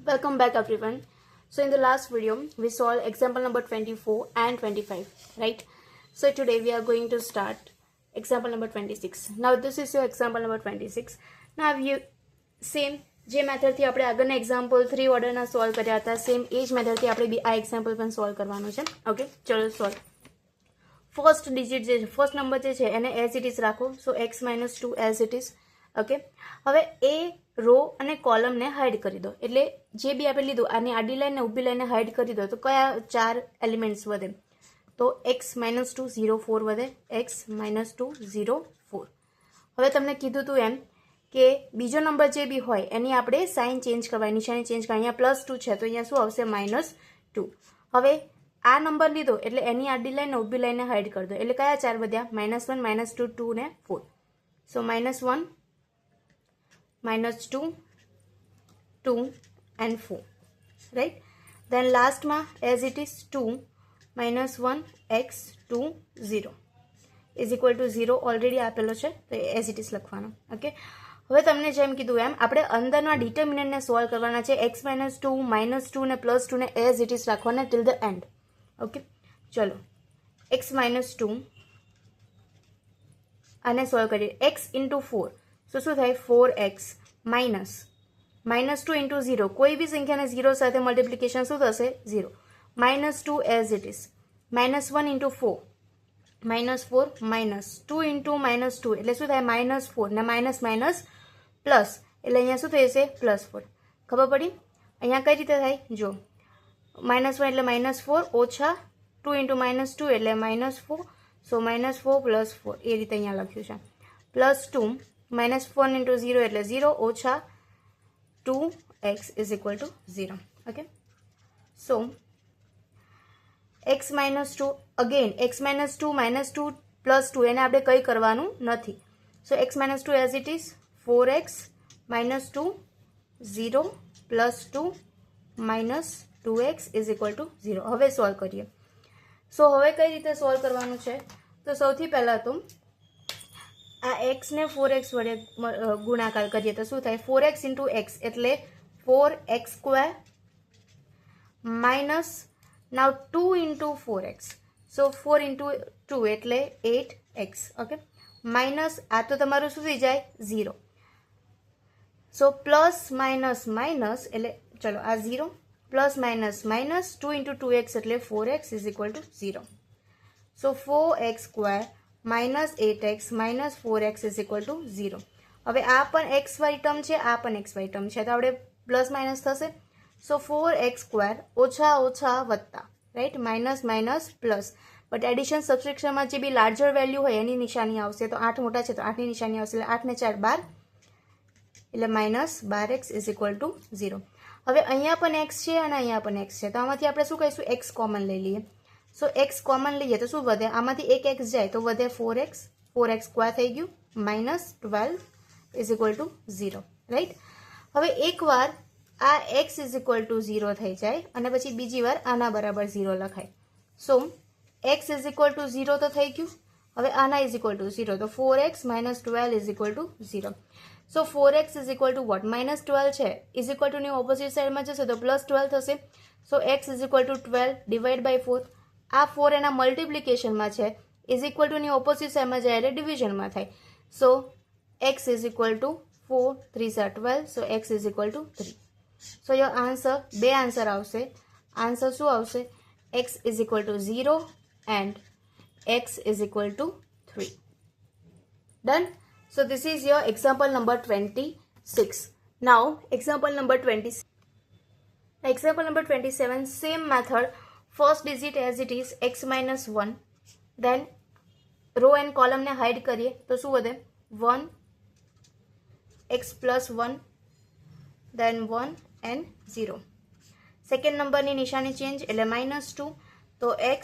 Welcome back everyone. So in the last video we solved example number 24 and 25, right? So today we are going to start example number 26. Now this is your example number 26. Now you same જે મેથડથી આપણે આગળના example 3 ઓર્ડરના solve કર્યા હતા same એ જ મેથડથી આપણે આ એક્ઝામ્પલ પણ સોલ્વ કરવાનું છે. ઓકે, ચલો સોલ્વ. ફર્સ્ટ ડિજિટ જે ફર્સ્ટ નંબર જે છે એને એઝ ઇટ ઇઝ રાખો. સો x - 2 as it is. Okay, હવે એ રો અને કોલમને હાઇડ કરી દો. એટલે જે બી આપણે લીધું આની આડી લાઈન ને ઊભી લાઈને હાઇડ કરી દો તો કયા ચાર એલિમેન્ટ્સ વધે? તો x - 2 0 4 વધે. x - 2 0 4. હવે તમને કીધું હતું એમ કે બીજો નંબર જે બી હોય એની આપણે સાઇન ચેન્જ કરવાની, નિશાની ચેન્જ કરવાની. અહીંયા +2 છે તો અહીંયા શું આવશે? -2. હવે આ નંબર લીધો એટલે એની આડી લાઈન ઊભી લાઈને હાઇડ કરી દો. એટલે કયા ચાર વધ્યા? -1 -2 2 ને 4. સો -1 -2 2 and 4, right? Then લાસ્ટમાં as it is 2 - 1 x 2 0 is equal to 0 already આપેલો છે તો એઝ ઇટ ઇઝ લખવાનો. ઓકે, હવે તમને જેમ કીધું એમ આપણે અંદરના ડિટર્મિનન્ટને સોલ્વ કરવાના છે. x - 2 -2 ને +2 ને એઝ ઇટ ઇઝ રાખવાના ટિલ ધ એન્ડ. ઓકે, ચલો x - 2 આને સોલ્વ કરીએ. x × 4 તો શું થાય? 4x -2 × 0. કોઈ બી સંખ્યાને 0 સાથે મલ્ટિપ્લિકેશન શું થશે? 0. -2 એઝ ઇટ ઇઝ. -1 × 4 -4 -2 × -2 એટલે શું થાય? -4 ને માઇનસ માઇનસ પ્લસ એટલે અહીંયા શું થઈ જશે? +4. ખબર પડી? અહીંયા કઈ રીતે થાય જો, -1 એટલે -4 ઓછા 2 × -2 એટલે -4. સો -4 + 4 એ રીતે અહીંયા લખ્યું છે. +2 -1 × 0 એટલે 0 ઓછા 2x is equal to 0. Okay, so x - 2 again x - 2 -2 +2 એને આપણે કંઈ કરવાનું નથી. સો x - 2 as it is 4x -2 0 +2 -2x is equal to 0. હવે સોલ્વ કરીએ. સો હવે કઈ રીતે સોલ્વ કરવાનું છે? તો સૌથી પહેલાં તો આ x ને 4x વડે ગુણાકાર કરીએ તો શું થાય? 4x × x એટલે 4x² માઇનસ નાવ 2 × 4x. સો 4 × 2 એટલે 8x. ઓકે, માઇનસ આ તો તમારું શું થઈ જાય? 0. સો પ્લસ માઇનસ માઇનસ એટલે ચલો આ 0 પ્લસ માઇનસ માઇનસ 2 × 2x એટલે 4x is equal to 0. So 4x² -8x -4x is equal to 0. હવે આ પણ xy ટર્મ છે, આ પણ xy ટર્મ છે તો આપણે પ્લસ માઇનસ થશે. સો 4x² ઓછા ઓછા વત્તા, right? Minus minus plus. But addition સબસ્ટ્રેક્શનમાં જે બી લાર્જર વેલ્યુ હોય એની નિશાની આવશે. તો 8 મોટા છે તો 8ની નિશાની આવશે એટલે 8 ને 4 12 એટલે -12x ઇઝ ઇક્વલ ટુ 0. હવે અહીંયા પણ x છે અને અહીંયા પણ x છે તો આમાંથી આપણે શું કહીશું? x કોમન લઈ લઈએ. સો x કોમન લઈએ તો શું વધે? આમાંથી એક x જાય તો વધે 4x. 4x² થઈ ગયું -12 ઇઝ ઇક્વલ ટુ 0, રાઈટ? હવે એકવાર આ x ઇઝ ઇક્વલ ટુ 0 થઈ જાય અને પછી બીજી વાર આના બરાબર 0 લખાય. સો x ઇઝ ઇક્વલ ટુ 0 તો થઈ ગયું. હવે આના ઇઝ ઇક્વલ ટુ 0 તો 4x - 12 is equal to 0. So 4x is equal to what? -12 છે ઇઝ ઇક્વલ ટુની ઓપોઝિટ સાઈડમાં જશે તો +12 થશે. So x is equal to 12 divide by 4. આ 4 એના મલ્ટિપ્લિકેશનમાં છે, ઇઝ ઇક્વલ ટુની ઓપોઝિટ સાઈડમાં જાય એટલે ડિવિઝનમાં થાય. સો x is equal to 4 3 * 12. So x is equal two 3. So your answer, બે આન્સર આવશે. આન્સર શું આવશે? x is equal to 0 and x is equal two 3. Done. So this is your example number 26. Now example number 27. Example number 27, same method. First digit as it is x - 1. Then row and column ને hide કરીએ તો શું વધે? 1 x + 1 then 1 and 0. Second નંબરની નિશાની change એટલે -2 તો x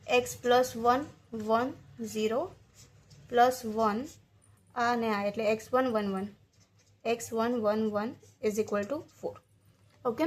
+ 1 1 0 +1 અને આ એટલે x1 1 1 x1 1 1 is equal to 4. Okay,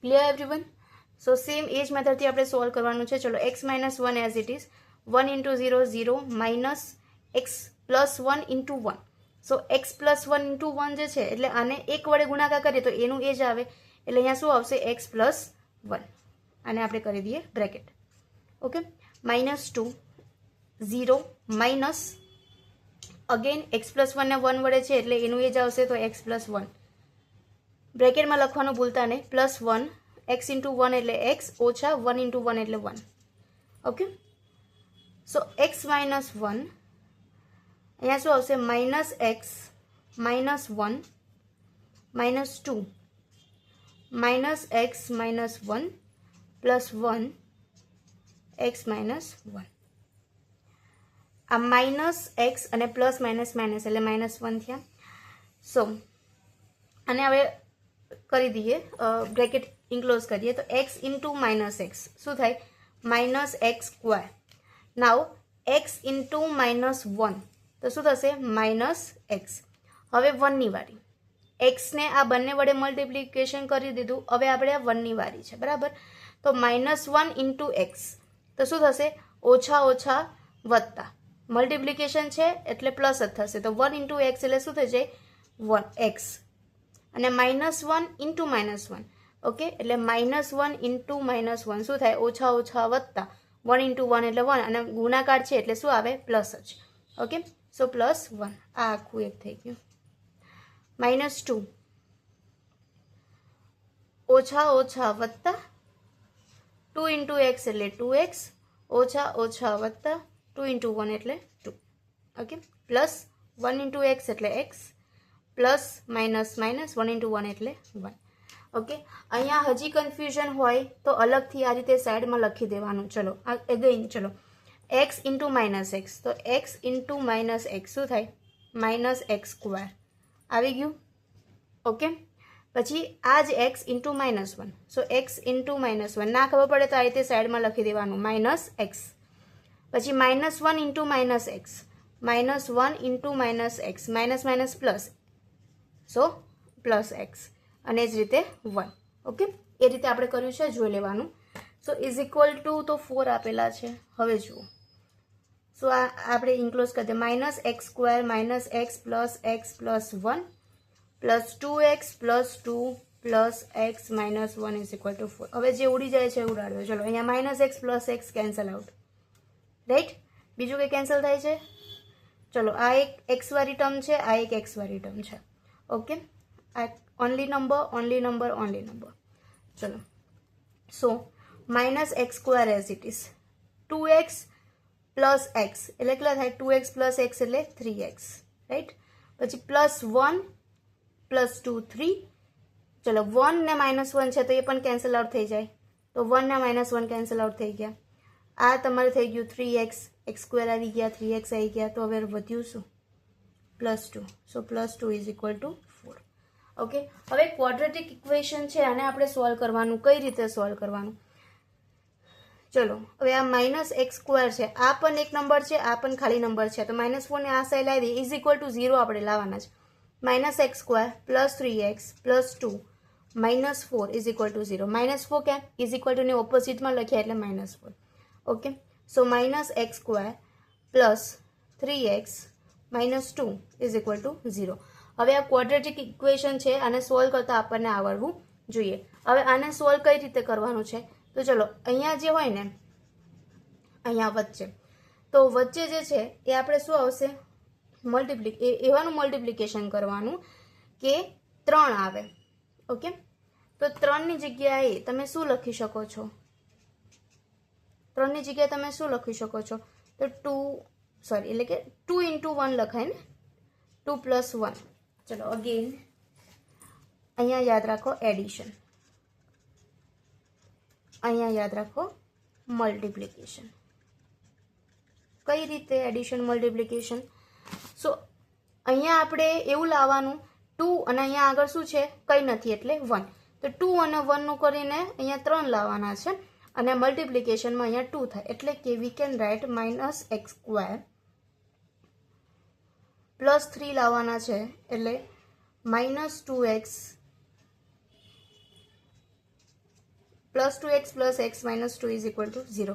clear everyone? So same એ જ મેથડથી આપણે સોલ્વ કરવાનું છે. ચલો x - 1 as it is 1 × 0 0 - x + 1 × 1 so x plus 1 into 1 જે છે એટલે આને 1 વડે ગુણાકાર કરીએ તો એનું એ જ આવે, એટલે અહીંયા શું આવશે x પ્લસ 1, આને આપણે કરી દઈએ bracket. Okay, -2 0 minus again x plus 1 ને 1 વડે છે એટલે એનું એ જ આવશે, તો x પ્લસ 1 બ્રેકેટમાં લખવાનું ભૂલતા નહીં, પ્લસ 1 x ઇન્ટુ 1 એટલે x ઓછા 1 ઇન્ટુ 1 એટલે 1. ઓકે, સો x માઇનસ 1 અહીંયા શું આવશે, minus x minus 1 minus 2 minus x minus 1 plus 1 x minus 1. આ માઇનસ એક્સ અને પ્લસ માઇનસ માઇનસ એટલે -1 થયા. સો અને હવે કરી દઈએ બ્રેકેટ ઇન્ક્લોઝ કરીએ તો x ઇન્ટુ માઇનસ એક્સ શું થાય, માઇનસ એક્સ સ્ક્વેર. નાવ x ઇન્ટુ -1 તો શું થશે, માઇનસ એક્સ. હવે 1ની વારી, એક્સને આ બંને વડે મલ્ટિપ્લિકેશન કરી દીધું, હવે આપણે આ 1ની વારી છે, બરાબર. તો -1 ઇન્ટુ એક્સ તો શું થશે, ઓછા ઓછા વત્તા, મલ્ટિપ્લિકેશન છે એટલે પ્લસ જ થશે, તો 1 ઇન્ટુ એક્સ એટલે શું થઈ જાય, 1x. અને -1 ઇન્ટુ -1, ઓકે, એટલે -1 ઇન્ટુ -1 શું થાય, ઓછા ઓછા વત્તા, 1 ઇન્ટુ 1 એટલે 1, અને ગુણાકાર છે એટલે શું આવે, પ્લસ જ. ઓકે, સો +1 આ આખું એક થઈ ગયું. -2 ઓછા ઓછા વત્તા 2 ઇન્ટુ એક્સ એટલે 2x ઓછા ઓછા વત્તા 2 ઇન્ટુ 1 એટલે 2. ઓકે, પ્લસ 1 ઇન્ટુ એક્સ એટલે x plus minus minus 1 into 1 એટલે 1. ઓકે, અહીંયા હજી કન્ફ્યુઝન હોય તો અલગથી આ રીતે સાઈડમાં લખી દેવાનું. ચલો અગેન, ચલો x ઇન્ટુ માઇનસ એક્સ, તો x ઇન્ટુ માઇનસ એક્સ શું થાય, માઇનસ એક્સ સ્ક્વેર આવી ગયું. ઓકે, પછી આ જ x ઇન્ટુ -1, સો x ઇન્ટુ -1 ના ખબર પડે તો આ રીતે સાઈડમાં લખી દેવાનું માઇનસ એક્સ. પછી -1 into minus x, -1 into minus x, minus minus plus, so plus x, અને જ રીતે 1. ઓકે, એ રીતે આપણે કર્યું છે, જોઈ લેવાનું. સો ઇઝ ઇક્વલ ટુ તો 4 આપેલા છે. હવે જુઓ, સો આ આપણે ઇન્ક્લોઝ કરી દે, -x square minus x plus +1 plus 2x plus 2 plus x minus 1 is equal to 4. હવે જે ઉડી જાય છે ઉડાડો. ચલો અહીંયા -x plus x cancel out, right. બીજું કંઈ કેન્સલ થાય છે, ચલો આ એક x વાળી ટર્મ છે, આ એક x વાળી ટર્મ છે. ઓકે, આ ઓનલી નંબર. ચલો, સો -x square as it is, 2x plus x એટલે કેટલા થાય, 2x પ્લસ x એટલે 3x, રાઈટ. પછી +1 પ્લસ 2 3. ચલો 1 ને -1 છે તો એ પણ કેન્સલ આઉટ થઈ જાય, તો 1 ને -1 કેન્સલ આઉટ થઈ ગયા. આ તમારે થઈ ગયું 3x, x સ્ક્વેર આવી ગયા, 3x આવી ગયા, તો હવે વધ્યું શું, +2. સો +2 ઇઝ ઇક્વલ ટુ 4. ઓકે, હવે ક્વોડ્રેટિક ઇક્વેશન છે, આને આપણે સોલ્વ કરવાનું. કઈ રીતે સોલ્વ કરવાનું, ચલો હવે આ -x સ્ક્વેર છે, આ પણ એક નંબર છે, આ પણ ખાલી નંબર છે, તો -4 ને આ સાઈડ લાવી દઈએ, ઇઝ ઇક્વલ ટુ 0 આપણે લાવવાના છે. -x square plus 3x plus 2 -4 is equal to 0. -4 ક્યાં, ઇઝ ઇક્વલ ટુ ને ઓપોઝિટમાં લખ્યા એટલે -4. Okay, so -x square plus 3x minus 2 is equal to 0. હવે આ ક્વોડ્રેટિક ઇક્વેશન છે, આને સોલ્વ કરતાં આપણને આવડવું જોઈએ. હવે આને સોલ્વ કઈ રીતે કરવાનું છે, તો ચલો અહીંયા જે હોય ને, અહીંયા વચ્ચે, તો વચ્ચે જે છે એ આપણે શું આવશે, એવાનું મલ્ટિપ્લિકેશન કરવાનું કે 3 આવે. ઓકે, તો 3ની જગ્યાએ તમે શું લખી શકો છો, 3ની જગ્યાએ તમે શું લખી શકો છો, તો 2 એટલે કે 2 ઇન્ટુ 1 લખાય ને, 2 પ્લસ 1. ચલો અગેન અહીંયા યાદ રાખો એડિશન, અહીંયા યાદ રાખો મલ્ટિપ્લિકેશન. કઈ રીતે એડિશન મલ્ટિપ્લિકેશન, સો અહીંયા આપણે એવું લાવવાનું 2 અને અહીંયા આગળ શું છે, કંઈ નથી એટલે 1, તો 2 અને 1 નું કરીને અહીંયા 3 લાવવાના છે, અને મલ્ટિપ્લિકેશનમાં અહીંયા 2 થાય, એટલે કે we can write -x square plus 3 લાવવાના છે, એટલે -2x plus 2x plus x minus 2 is equal to 0.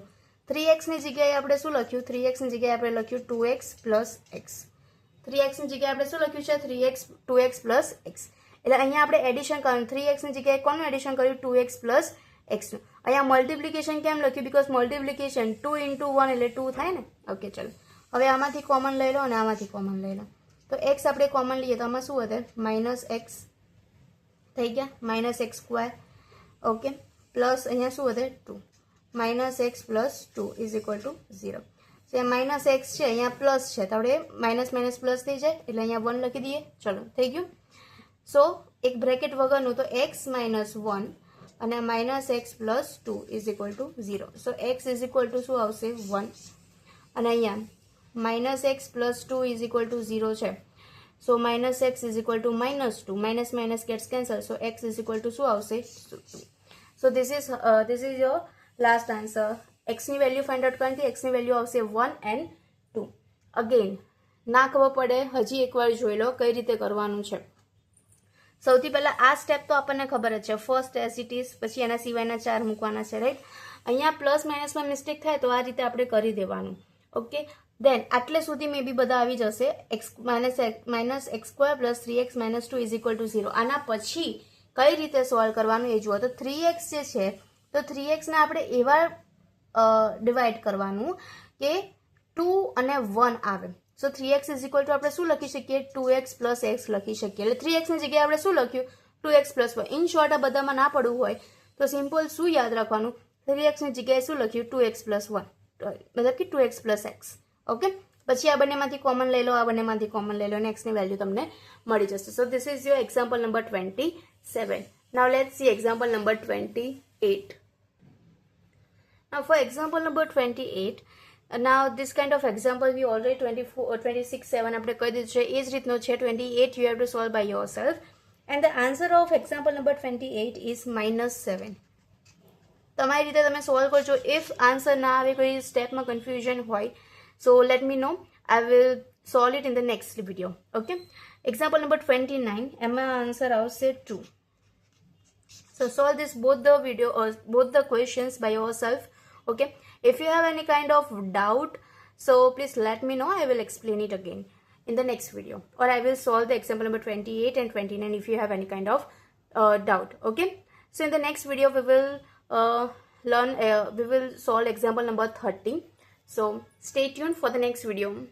3x ની જગ્યાએ આપણે શું લખ્યું, 3x ની જગ્યાએ આપણે લખ્યું 2x પ્લસ x, 3x ની જગ્યાએ આપણે શું લખ્યું છે 3x 2x પ્લસ x એટલે અહીંયા આપણે એડિશન કરવાનું 3x ની જગ્યાએ કોનું એડિશન કર્યું 2x પ્લસ x નું અહીંયા મલ્ટિપ્લિકેશન કેમ લખ્યું બીકોઝ મલ્ટિપ્લિકેશન 2 into 1 એટલે 2 થાય ને ઓકે ચલો હવે આમાંથી કોમન લઈ લો અને આમાંથી કોમન લઈ લો તો x આપણે કોમન લઈએ તો આમાં શું વધે -x થઈ ગયા -x સ્ક્વેર ઓકે પ્લસ અહીંયા શું વધે 2 -x plus 2 is equal to 0 so -x છે અહીંયા પ્લસ છે તો આપણે માઇનસ માઇનસ પ્લસ થઈ જાય એટલે અહીંયા 1 લખી દઈએ ચલો થઈ ગયું સો એક બ્રેકેટ વગરનું તો x -1 અને -x plus 2 is equal to 0 so x is equal to શું આવશે 1 અને અહીંયા -x plus 2 is equal to 0 છે so -x is equal to -2 minus minus gets cancel so x is equal to શું આવશે 2 so this is your last answer x ની value find out કરવાથી x ની વેલ્યુ આવશે 1 and 2 again ના ખબર પડે હજી એકવાર જોઈ લો કઈ રીતે કરવાનું છે સૌથી પહેલા આ સ્ટેપ તો આપણને ખબર જ છે ફર્સ્ટ એઝ ઇટ ઇઝ પછી એના સિવાયના 4 મૂકવાના છે રાઈટ અહીંયા પ્લસ માઇનસમાં મિસ્ટેક થાય તો આ રીતે આપણે કરી દેવાનું ઓકે દેન આટલે સુધી મે બી બધા આવી જશે x -x square plus 3x - 2 is equal to 0 આના પછી કઈ રીતે સોલ્વ કરવાનું એ જુઓ તો 3x જે છે તો 3x ને આપણે એવા ડિવાઈડ કરવાનું કે 2 અને 1 આવે સો 3x ઇઝ ઇક્વલ ટુ આપણે શું લખી શકીએ 2x પ્લસ x લખી શકીએ એટલે 3x ની જગ્યાએ આપણે શું લખ્યું 2x પ્લસ 1 ઇન શોર્ટ આ બધામાં ના પડવું હોય તો સિમ્પલ શું યાદ રાખવાનું 3x ની જગ્યાએ શું લખ્યું 2x પ્લસ 1 મતલબ કે 2x પ્લસ x ઓકે પછી આ બંનેમાંથી કોમન લઈ લો આ બંનેમાંથી કોમન લઈ લો અને x ની વેલ્યુ તમને મળી જશે સો this is your example number 27 now let's see example number 28 Now for example number 28, now this kind of example we already 24, 26, 7 આપણે કહી દીધું છે એ જ રીતનો છે 28 you have to solve by yourself and the answer of example number 28 is -7 તમારી રીતે તમે સોલ્વ કરજો ઇફ આન્સર ના આવે કોઈ સ્ટેપમાં કન્ફ્યુઝન હોય so let me know I will solve it in the next video okay example number 29 એમાં આન્સર આવશે 2 so solve this both the video or both the questions by yourself okay if you have any kind of doubt so please let me know I will explain it again in the next video or I will solve the example number 28 and 29 if you have any kind of doubt okay so in the next video we will we will solve example number 30 so stay tuned for the next video